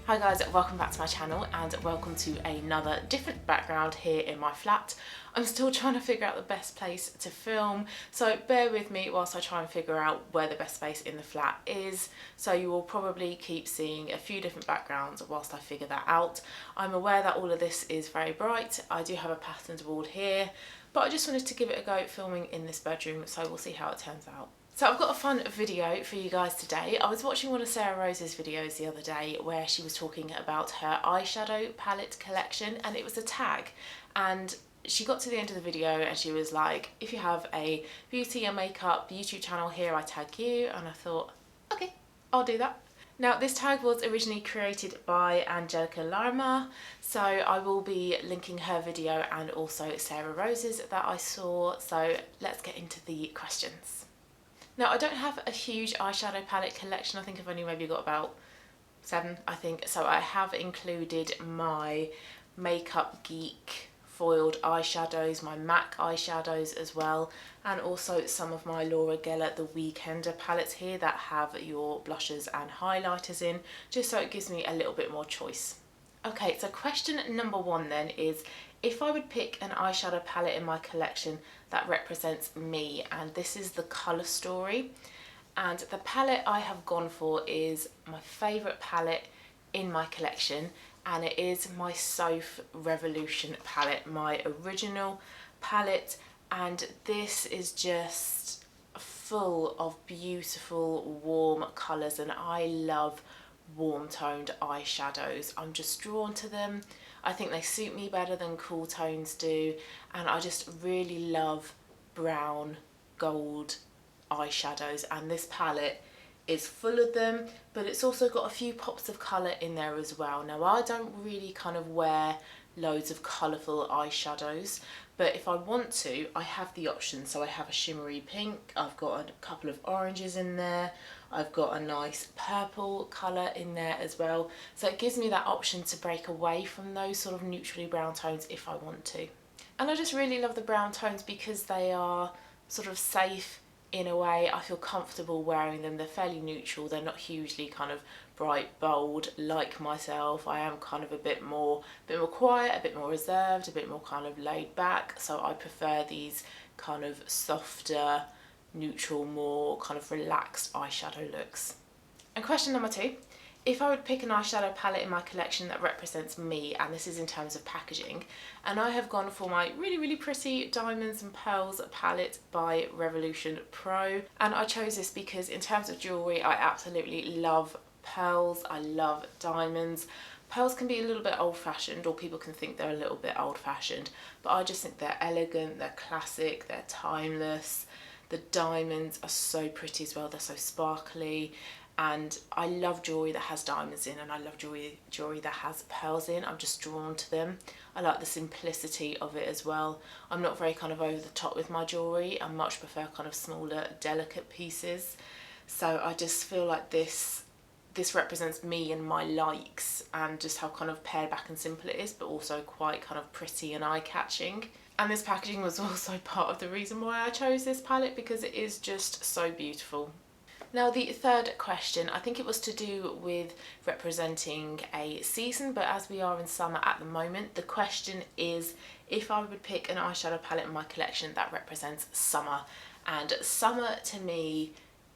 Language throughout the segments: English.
Hi guys, welcome back to my channel and welcome to another different background here in my flat. I'm still trying to figure out the best place to film, so bear with me whilst I try and figure out where the best space in the flat is. So you will probably keep seeing a few different backgrounds whilst I figure that out. I'm aware that all of this is very bright. I do have a patterned wall here, but I just wanted to give it a go filming in this bedroom, so we'll see how it turns out. So I've got a fun video for you guys today. I was watching one of Sarah Rose's videos the other day where she was talking about her eyeshadow palette collection, and it was a tag, and she got to the end of the video and she was like, if you have a beauty and makeup YouTube channel here, I tag you. And I thought, okay, I'll do that. Now this tag was originally created by Angelica Lyremar, so I will be linking her video and also Sarah Rose's that I saw. So let's get into the questions. Now I don't have a huge eyeshadow palette collection. I think I've only maybe got about 7, I think. So I have included my Makeup Geek foiled eyeshadows, my MAC eyeshadows as well, and also some of my Laura Geller The Weekender palettes here that have your blushes and highlighters in, just so it gives me a little bit more choice. Okay, so question number 1 then is, if I would pick an eyeshadow palette in my collection that represents me, and this is the Colour Story, and the palette I have gone for is my favourite palette in my collection, and it is my Soph Revolution palette, my original palette, and this is just full of beautiful warm colours, and I love warm toned eyeshadows. I'm just drawn to them. I think they suit me better than cool tones do, and I just really love brown gold eyeshadows, and this palette is full of them, but it's also got a few pops of colour in there as well. Now I don't really kind of wear loads of colourful eyeshadows, but if I want to, I have the option. So I have a shimmery pink, I've got a couple of oranges in there, I've got a nice purple colour in there as well. So it gives me that option to break away from those sort of neutrally brown tones if I want to. And I just really love the brown tones because they are sort of safe in a way. I feel comfortable wearing them. They're fairly neutral, they're not hugely kind of bright, bold like myself. I am kind of a bit more quiet, a bit more reserved, a bit more kind of laid back, so I prefer these kind of softer, neutral, more kind of relaxed eyeshadow looks. And question number 2, if I would pick an eyeshadow palette in my collection that represents me, and this is in terms of packaging, and I have gone for my really pretty Diamonds and Pearls palette by Revolution Pro, and I chose this because in terms of jewellery I absolutely love pearls, I love diamonds. Pearls can be a little bit old-fashioned, or people can think they're a little bit old-fashioned, but I just think they're elegant, they're classic, they're timeless. The diamonds are so pretty as well, they're so sparkly, and I love jewellery that has diamonds in, and I love jewellery that has pearls in. I'm just drawn to them. I like the simplicity of it as well. I'm not very kind of over the top with my jewellery. I much prefer kind of smaller, delicate pieces. So I just feel like this represents me and my likes, and just how kind of pared back and simple it is, but also quite kind of pretty and eye-catching. And this packaging was also part of the reason why I chose this palette, because it is just so beautiful. Now the third question, I think it was to do with representing a season, but as we are in summer at the moment, the question is if I would pick an eyeshadow palette in my collection that represents summer. And summer to me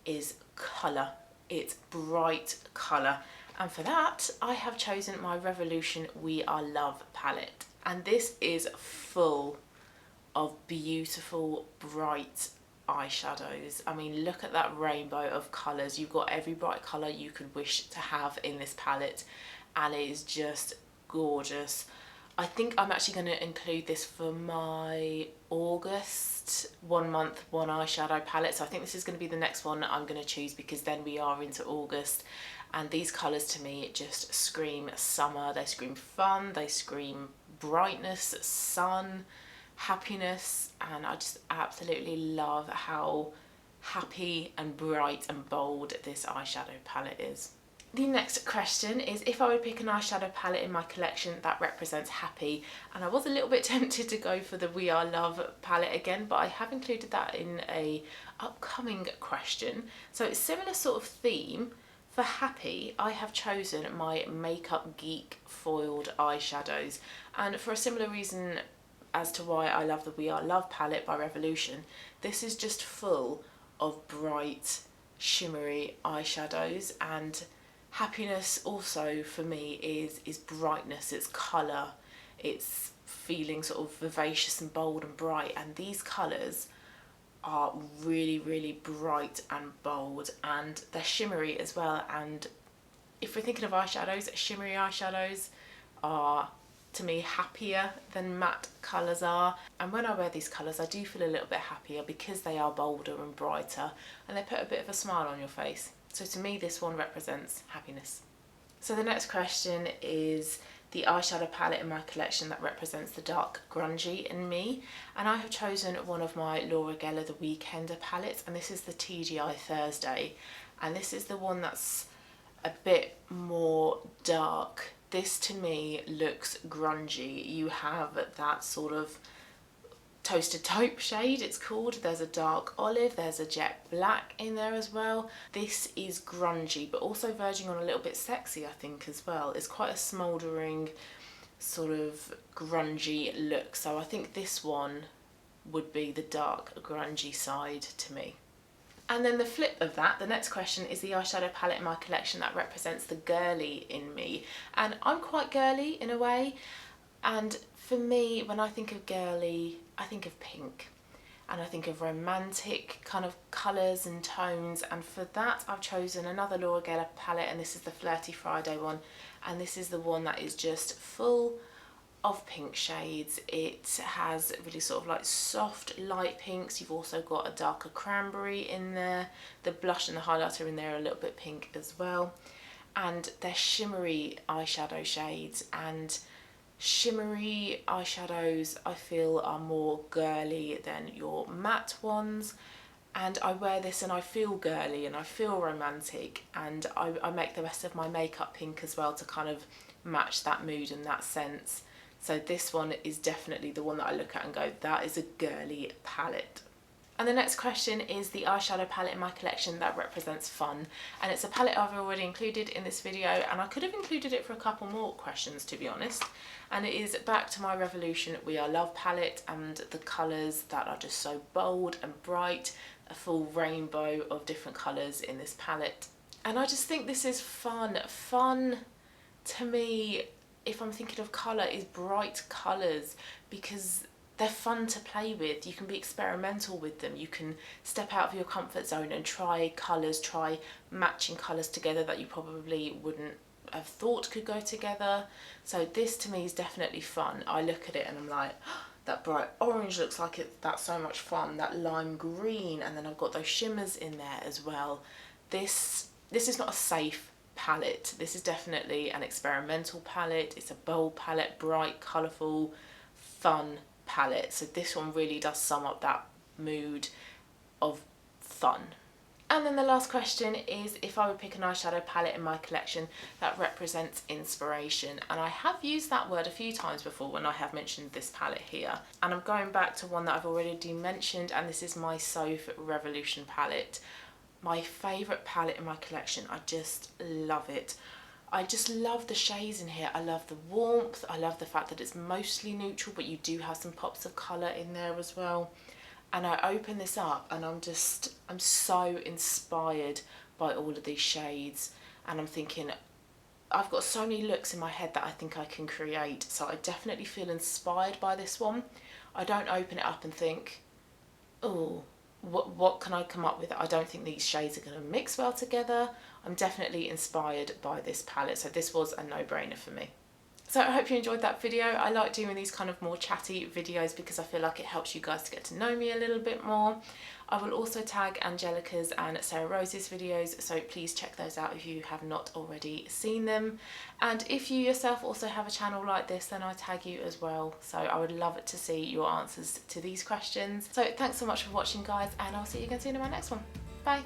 is colour. It's bright colour, and for that I have chosen my Revolution We Are Love palette, and this is full of beautiful bright eyeshadows. I mean, look at that rainbow of colours. You've got every bright colour you could wish to have in this palette, and it is just gorgeous. I think I'm actually going to include this for my August 1 month 1 eyeshadow palette. So I think this is going to be the next one that I'm going to choose, because then we are into August, and these colours to me just scream summer. They scream fun, they scream brightness, sun, happiness, and I just absolutely love how happy and bright and bold this eyeshadow palette is. The next question is if I would pick an eyeshadow palette in my collection that represents happy, and I was a little bit tempted to go for the We Are Love palette again, but I have included that in a upcoming question. So it's similar sort of theme For happy, I have chosen my Makeup Geek foiled eyeshadows, and for a similar reason as to why I love the We Are Love palette by Revolution, this is just full of bright, shimmery eyeshadows. And happiness also for me is brightness, it's colour, it's feeling sort of vivacious and bold and bright, and these colours are really, really bright and bold, and they're shimmery as well. And if we're thinking of eyeshadows, shimmery eyeshadows are, to me, happier than matte colours are. And when I wear these colours, I do feel a little bit happier because they are bolder and brighter, and they put a bit of a smile on your face. So to me, this one represents happiness. So the next question is the eyeshadow palette in my collection that represents the dark grungy in me, and I have chosen one of my Laura Geller The Weekender palettes, and this is the TGI Thursday, and this is the one that's a bit more dark. This to me looks grungy. You have that sort of toasted taupe shade, it's called. There's a dark olive, there's a jet black in there as well. This is grungy, but also verging on a little bit sexy, I think, as well. It's quite a smouldering sort of grungy look, so I think this one would be the dark grungy side to me. And then the flip of that, the next question, is the eyeshadow palette in my collection that represents the girly in me. And I'm quite girly in a way, and for me, when I think of girly, I think of pink, and I think of romantic kind of colours and tones, and for that I've chosen another Laura Geller palette, and this is the Flirty Friday one, and this is the one that is just full of pink shades. It has really sort of like soft light pinks. You've also got a darker cranberry in there. The blush and the highlighter in there are a little bit pink as well, and they're shimmery eyeshadow shades, and shimmery eyeshadows I feel are more girly than your matte ones, and I wear this and I feel girly and I feel romantic, and I make the rest of my makeup pink as well to kind of match that mood and that sense. So this one is definitely the one that I look at and go, that is a girly palette. And the next question is the eyeshadow palette in my collection that represents fun, and it's a palette I've already included in this video, and I could have included it for a couple more questions, to be honest. And it is back to my Revolution We Are Love palette, and the colours that are just so bold and bright, a full rainbow of different colours in this palette. And I just think this is fun. Fun to me, if I'm thinking of colour, is bright colours, because they're fun to play with. You can be experimental with them. You can step out of your comfort zone and try colours, try matching colours together that you probably wouldn't have thought could go together. So this to me is definitely fun. I look at it and I'm like, oh, that bright orange looks like that's so much fun. That lime green, and then I've got those shimmers in there as well. This is not a safe palette. This is definitely an experimental palette. It's a bold palette, bright, colourful, fun palette. So this one really does sum up that mood of fun. And then the last question is if I would pick an eyeshadow palette in my collection that represents inspiration. And I have used that word a few times before when I have mentioned this palette here. And I'm going back to one that I've already mentioned, and this is my Soph Revolution palette. My favourite palette in my collection. I just love it. I just love the shades in here. I love the warmth. I love the fact that it's mostly neutral, but you do have some pops of colour in there as well. And I open this up and I'm so inspired by all of these shades. And I'm thinking, I've got so many looks in my head that I think I can create. So I definitely feel inspired by this one. I don't open it up and think, oh, what can I come up with? I don't think these shades are going to mix well together. I'm definitely inspired by this palette, so this was a no-brainer for me. So I hope you enjoyed that video. I like doing these kind of more chatty videos because I feel like it helps you guys to get to know me a little bit more. I will also tag Angelica's and Sarah Rose's videos, so please check those out if you have not already seen them. And if you yourself also have a channel like this, then I tag you as well. So I would love to see your answers to these questions. So thanks so much for watching, guys, and I'll see you again soon in my next one. Bye.